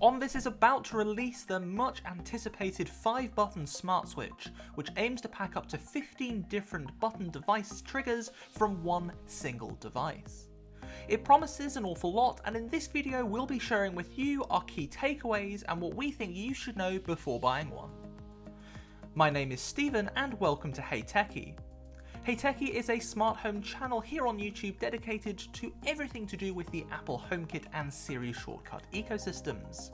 Onvis is about to release the much anticipated 5-button smart switch, which aims to pack up to 15 different button device triggers from one single device. It promises an awful lot, and in this video we'll be sharing with you our key takeaways and what we think you should know before buying one. My name is Stephen and welcome to Hey Techie. Hey Techie is a smart home channel here on YouTube dedicated to everything to do with the Apple HomeKit and Siri shortcut ecosystems.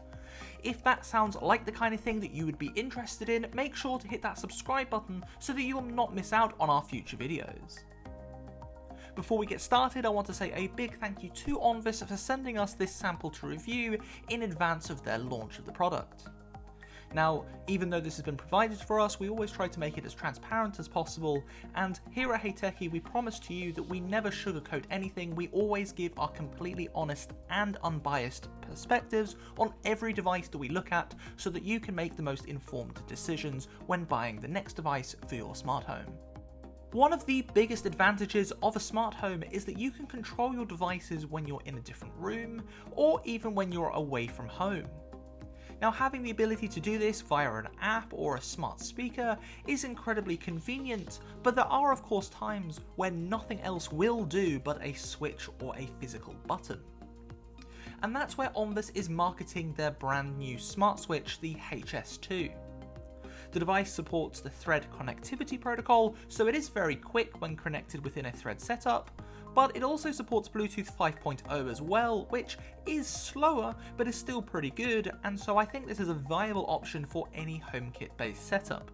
If that sounds like the kind of thing that you would be interested in, make sure to hit that subscribe button so that you will not miss out on our future videos. Before we get started, I want to say a big thank you to Onvis for sending us this sample to review in advance of their launch of the product. Now, even though this has been provided for us, we always try to make it as transparent as possible, and here at Hey Techie we promise to you that we never sugarcoat anything. We always give our completely honest and unbiased perspectives on every device that we look at so that you can make the most informed decisions when buying the next device for your smart home. One of the biggest advantages of a smart home is that you can control your devices when you're in a different room, or even when you're away from home. Now, having the ability to do this via an app or a smart speaker is incredibly convenient, but there are of course times when nothing else will do but a switch or a physical button. And that's where Onvis is marketing their brand new smart switch, the HS2. The device supports the Thread connectivity protocol, so it is very quick when connected within a Thread setup, but it also supports Bluetooth 5.0 as well, which is slower but is still pretty good, and so I think this is a viable option for any HomeKit based setup.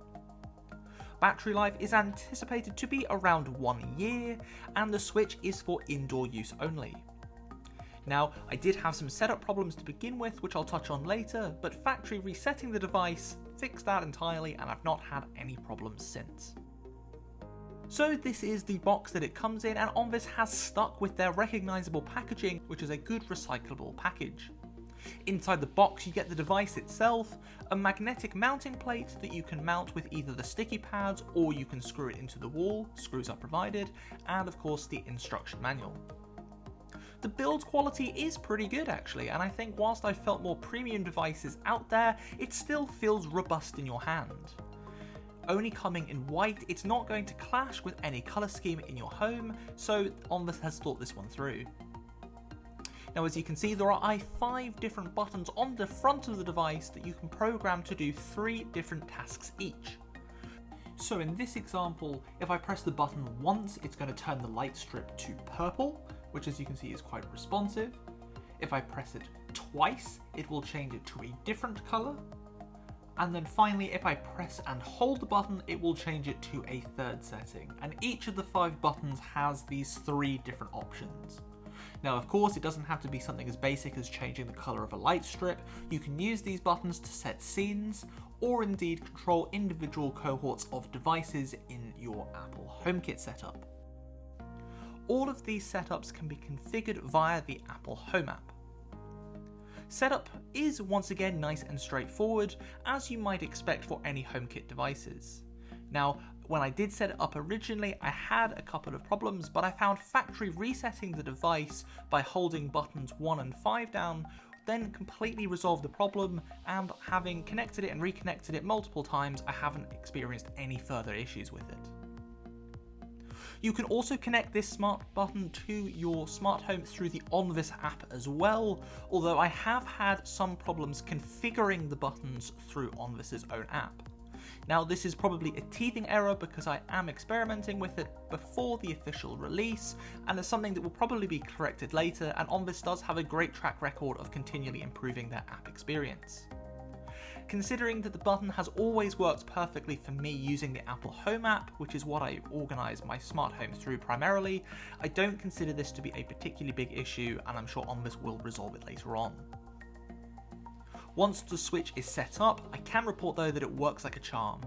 Battery life is anticipated to be around 1 year, and the switch is for indoor use only. Now, I did have some setup problems to begin with, which I'll touch on later, but factory resetting the device fixed that entirely and I've not had any problems since. So this is the box that it comes in, and Onvis has stuck with their recognisable packaging, which is a good recyclable package. Inside the box you get the device itself, a magnetic mounting plate that you can mount with either the sticky pads or you can screw it into the wall, screws are provided, and of course the instruction manual. The build quality is pretty good actually, and I think whilst I've felt more premium devices out there, it still feels robust in your hand. Only coming in white, it's not going to clash with any colour scheme in your home, so Onvis has thought this one through. Now, as you can see, there are 5 different buttons on the front of the device that you can program to do 3 different tasks each. So in this example, if I press the button once, it's going to turn the light strip to purple, which as you can see is quite responsive. If I press it twice, it will change it to a different colour. And then finally, if I press and hold the button, it will change it to a 3rd setting. And each of the 5 buttons has these 3 different options. Now, of course, it doesn't have to be something as basic as changing the colour of a light strip. You can use these buttons to set scenes, or indeed control individual cohorts of devices in your Apple HomeKit setup. All of these setups can be configured via the Apple Home app. Setup is once again nice and straightforward, as you might expect for any HomeKit devices. Now, when I did set it up originally, I had a couple of problems, but I found factory resetting the device by holding buttons 1 and 5 down then completely resolved the problem, and having connected it and reconnected it multiple times, I haven't experienced any further issues with it. You can also connect this smart button to your smart home through the Onvis app as well, although I have had some problems configuring the buttons through Onvis's own app. Now, this is probably a teething error because I am experimenting with it before the official release, and it's something that will probably be corrected later, and Onvis does have a great track record of continually improving their app experience. Considering that the button has always worked perfectly for me using the Apple Home app, which is what I organise my smart home through primarily, I don't consider this to be a particularly big issue, and I'm sure Onvis will resolve it later on. Once the switch is set up, I can report though that it works like a charm.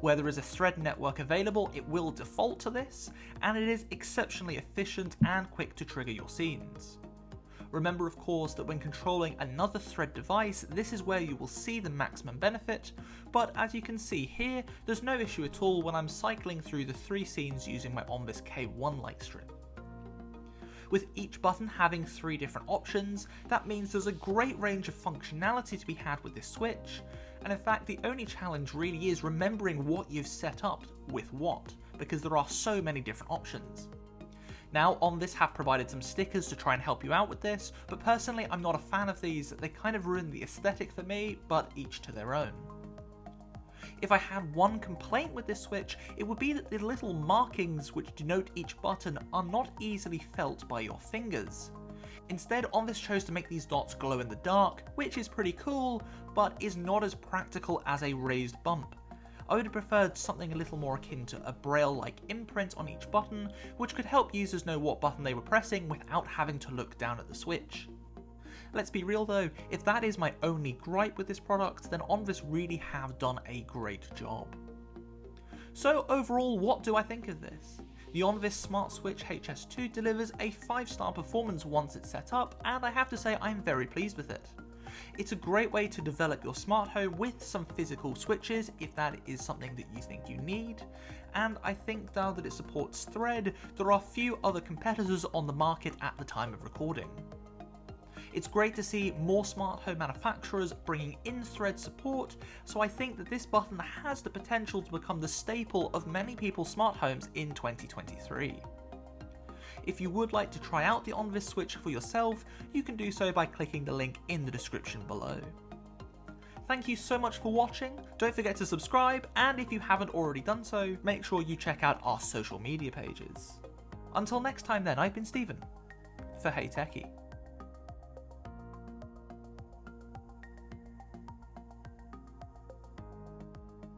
Where there is a Thread network available, it will default to this, and it is exceptionally efficient and quick to trigger your scenes. Remember of course that when controlling another Thread device, this is where you will see the maximum benefit, but as you can see here, there's no issue at all when I'm cycling through the 3 scenes using my Onvis K1 light strip. With each button having 3 different options, that means there's a great range of functionality to be had with this switch, and in fact the only challenge really is remembering what you've set up with what, because there are so many different options. Now, Onvis have provided some stickers to try and help you out with this, but personally I'm not a fan of these. They kind of ruin the aesthetic for me, but each to their own. If I had one complaint with this switch, it would be that the little markings which denote each button are not easily felt by your fingers. Instead, Onvis chose to make these dots glow in the dark, which is pretty cool, but is not as practical as a raised bump. I would have preferred something a little more akin to a braille-like imprint on each button, which could help users know what button they were pressing without having to look down at the switch. Let's be real though, if that is my only gripe with this product, then Onvis really have done a great job. So overall, what do I think of this? The Onvis Smart Switch HS2 delivers a 5-star performance once it's set up, and I have to say I'm very pleased with it. It's a great way to develop your smart home with some physical switches if that is something that you think you need, and I think now that it supports Thread, there are few other competitors on the market at the time of recording. It's great to see more smart home manufacturers bringing in Thread support, so I think that this button has the potential to become the staple of many people's smart homes in 2023. If you would like to try out the Onvis Switch for yourself, you can do so by clicking the link in the description below. Thank you so much for watching, don't forget to subscribe, and if you haven't already done so, make sure you check out our social media pages. Until next time then, I've been Stephen, for Hey Techie.